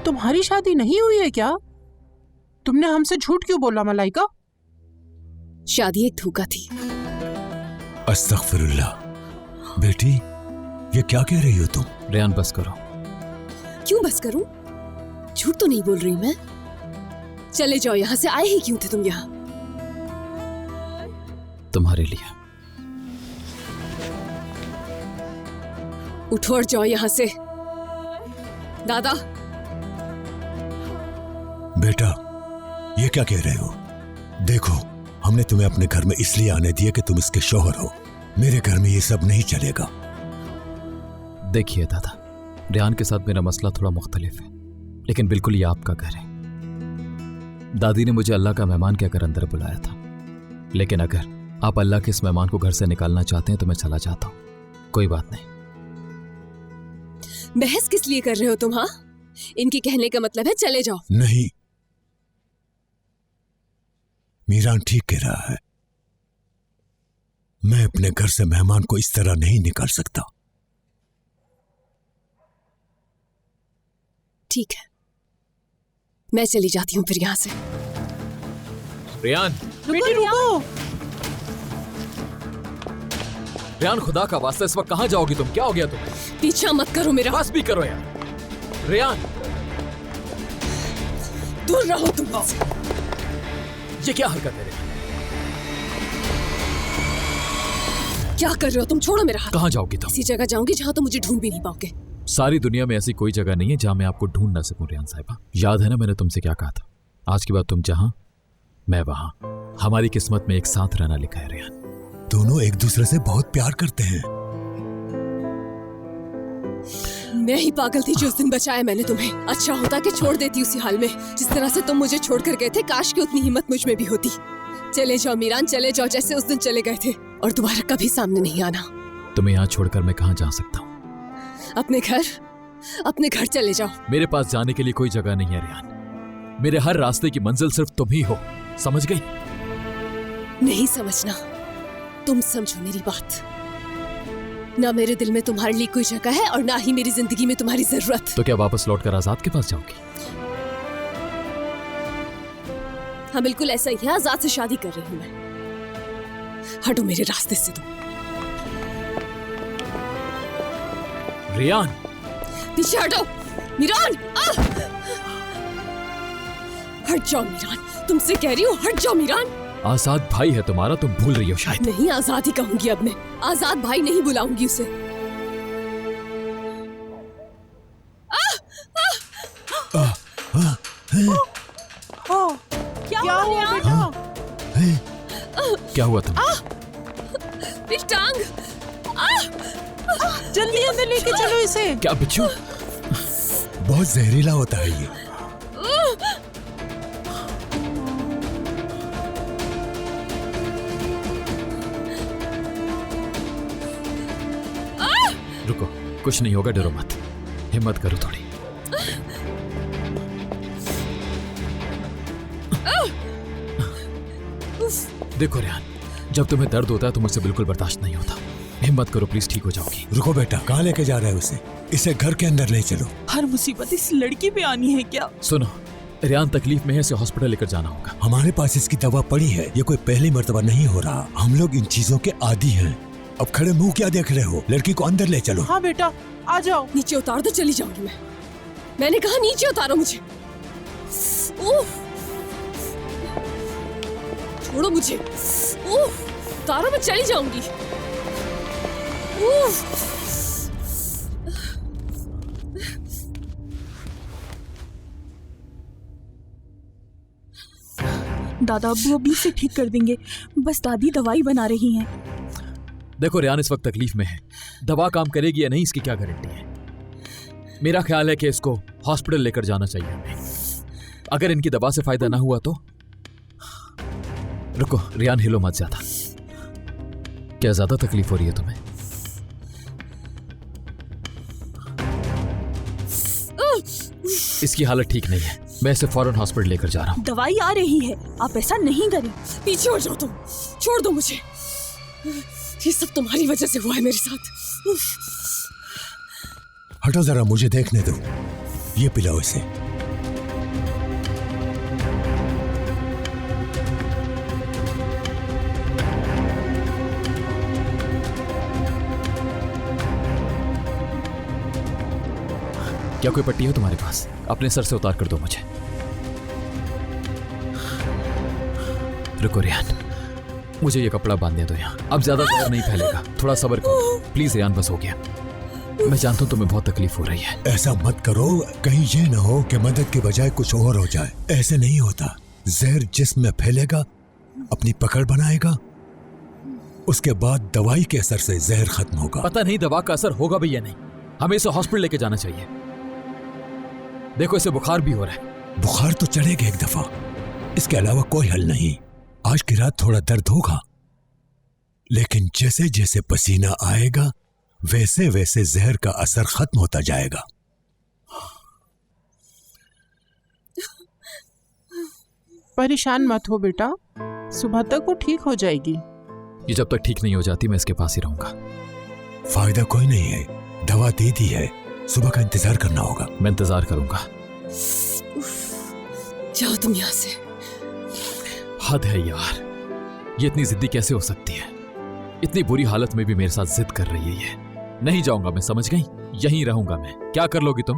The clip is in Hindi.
तुम्हारी शादी नहीं हुई है क्या? तुमने हमसे झूठ क्यों बोला मलाइका? शादी एक धोखा थी। अस्तगफिरुल्लाह। बेटी, ये क्या कह रही हो तुम? रेहान बस करो। क्यों बस करूं? झूठ तो नहीं बोल रही मैं। चले जाओ यहाँ से। आए ही क्यों थे तुम यहाँ? तुम्हारे लिए। उठो और जाओ यहाँ से। दादा। बेटा, ये क्या कह रहे हो? देखो, हमने तुम्हें अपने घर में इसलिए आने दिया कि तुम इसके शौहर हो। मेरे घर में ये सब नहीं चलेगा। देखिए दादा, रेहान के साथ मेरा मसला थोड़ा मुख्तलिफ है, लेकिन बिल्कुल ये आपका घर है। दादी ने मुझे अल्लाह का मेहमान कहकर अंदर बुलाया था, लेकिन अगर आप अल्लाह के इस मेहमान को घर से निकालना चाहते हैं तो मैं चला जाता हूं। कोई बात नहीं। बहस किस लिए कर रहे हो तुम? हाँ, इनके कहने का मतलब है चले जाओ। नहीं, मीरान ठीक कह रहा है। मैं अपने घर से मेहमान को इस तरह नहीं निकाल सकता। ठीक है, मैं चली जाती हूँ फिर यहाँ से। रेहान, बेटी रुको। रेहान, खुदा का वास्ता इस वक्त कहाँ जाओगी तुम? क्या हो गया तुम्हें? पीछा मत करो मेरा। बस भी करो यार। रेहान, दूर रहो तुम मुझसे। ये क्या हरकत है? क्या कर रहे हो तुम? छोड़ो मेरा हाथ। कहाँ जाओगी तुम? ऐसी जगह जाऊंगी जहाँ तुम मुझे ढूंढ भी नहीं पाओगे। सारी दुनिया में ऐसी कोई जगह नहीं है जहां मैं आपको ढूंढ ना सकूं रेहान साहिबा। याद है ना मैंने तुमसे क्या कहा था? आज के बाद तुम जहां, मैं वहां। हमारी किस्मत में एक साथ रहना लिखा है रेहान। दोनों एक दूसरे से बहुत प्यार करते हैं। मैं ही पागल थी जो उस दिन बचाया मैंने तुम्हें। अच्छा होता कि छोड़ देती उसी हाल में जिस तरह से तुम मुझे छोड़कर गए थे। काश कि उतनी हिम्मत मुझ में भी होती। चले जाओ मीरान, चले जाओ जैसे उस दिन चले गए थे, और दोबारा कभी सामने नहीं आना। तुम्हें यहाँ छोड़कर मैं कहाँ जा सकता हूँ? अपने घर चले जाओ। मेरे पास जाने के लिए कोई जगह नहीं है रेहान। मेरे हर रास्ते की मंजिल सिर्फ तुम ही हो, समझ गई? नहीं समझना, तुम समझो मेरी बात। ना मेरे दिल में तुम्हारे लिए कोई जगह है और ना ही मेरी जिंदगी में तुम्हारी जरूरत। तो क्या वापस लौटकर आजाद के पास जाओगी? हाँ बिल्कुल ऐसा ही है। आजाद से शादी कर रही हूँ मैं। हटो मेरे रास्ते से तुम। रेहान, पीछे हटो। मीरान, हट जाओ मीरान, तुमसे कह रही हूँ हट जाओ मीरान। आजाद भाई है तुम्हारा, तुम भूल रही हो शायद। नहीं, आजाद ही कहूंगी अब मैं। आजाद भाई नहीं बुलाऊंगी उसे। क्या हुआ बेटा? क्या हुआ तुम? मेरी टांग। जल्दी अंदर लेके चलो इसे। क्या बिच्छू? बहुत जहरीला होता है ये। रुको, कुछ नहीं होगा, डरो मत, हिम्मत करो थोड़ी। देखो रेहान, जब तुम्हें दर्द होता है तो मुझसे बिल्कुल बर्दाश्त नहीं होता। हिम्मत करो प्लीज, ठीक हो जाओगी। रुको बेटा, कहाँ लेके जा रहे हो उसे? इसे घर के अंदर ले चलो। हर मुसीबत इस लड़की पे आनी है क्या? सुनो, रेहान तकलीफ में है, इसे हॉस्पिटल लेकर जाना होगा। हमारे पास इसकी दवा पड़ी है। ये कोई पहली मर्तबा नहीं हो रहा। हम लोग इन चीजों के आदी हैं। अब खड़े मुंह क्या देख रहे हो? लड़की को अंदर ले चलो। हाँ बेटा, आ जाओ। नीचे उतार दो, चली जाऊंगी मैं। मैंने कहा नीचे उतारो मुझे। छोड़ो मुझे। उतारो, मैं चली जाऊंगी। दादा अब्बू अभी से ठीक कर देंगे, बस दादी दवाई बना रही हैं। देखो रेहान इस वक्त तकलीफ में है, दवा काम करेगी या नहीं इसकी क्या गारंटी है। मेरा ख्याल है कि इसको हॉस्पिटल लेकर जाना चाहिए हमें। अगर इनकी दवा से फायदा ना हुआ तो। रुको रेहान, हिलो मत ज्यादा। क्या ज्यादा तकलीफ हो रही है तुम्हें? इसकी हालत ठीक नहीं है, मैं इसे फौरन हॉस्पिटल लेकर जा रहा हूँ। दवाई आ रही है, आप ऐसा नहीं करें। पीछे हो जाओ तुम, छोड़ दो मुझे। ये सब तुम्हारी वजह से हुआ है मेरे साथ। हटो जरा, मुझे देखने दो। ये पिलाओ इसे। क्या कोई पट्टी है तुम्हारे पास? अपने सर से उतार कर दो मुझे। रुको रियान, मुझे ये कपड़ा बांधने दो यहाँ। अब ज्यादा जहर नहीं फैलेगा, थोड़ा सब्र करो प्लीज। रियान बस हो गया। मैं जानता हूँ तुम्हें बहुत तकलीफ हो रही है। ऐसा मत करो, कहीं ये ना हो कि मदद के बजाय कुछ और हो जाए। ऐसे नहीं होता। जहर जिस्म में फैलेगा, अपनी पकड़ बनाएगा, उसके बाद दवाई के असर से जहर खत्म होगा। पता नहीं दवा का असर होगा भी या नहीं। हमें इसे हॉस्पिटल लेके जाना चाहिए। देखो इसे बुखार भी हो रहा है। बुखार तो चढ़ेगा एक दफा, इसके अलावा कोई हल नहीं। आज की रात थोड़ा दर्द होगा, लेकिन जैसे जैसे पसीना आएगा वैसे वैसे जहर का असर खत्म होता जाएगा। परेशान मत हो बेटा, सुबह तक वो ठीक हो जाएगी। ये जब तक ठीक नहीं हो जाती मैं इसके पास ही रहूंगा। फायदा कोई नहीं है, दवा दे दी है, सुबह का इंतजार करना होगा। मैं इंतजार करूंगा। जाओ तुम यहाँ से। हद है यार, ये इतनी जिद्दी कैसे हो सकती है? इतनी बुरी हालत में भी मेरे साथ जिद कर रही है ये। नहीं जाऊंगा मैं, समझ गई? यहीं रहूंगा मैं। क्या कर लोगी तुम?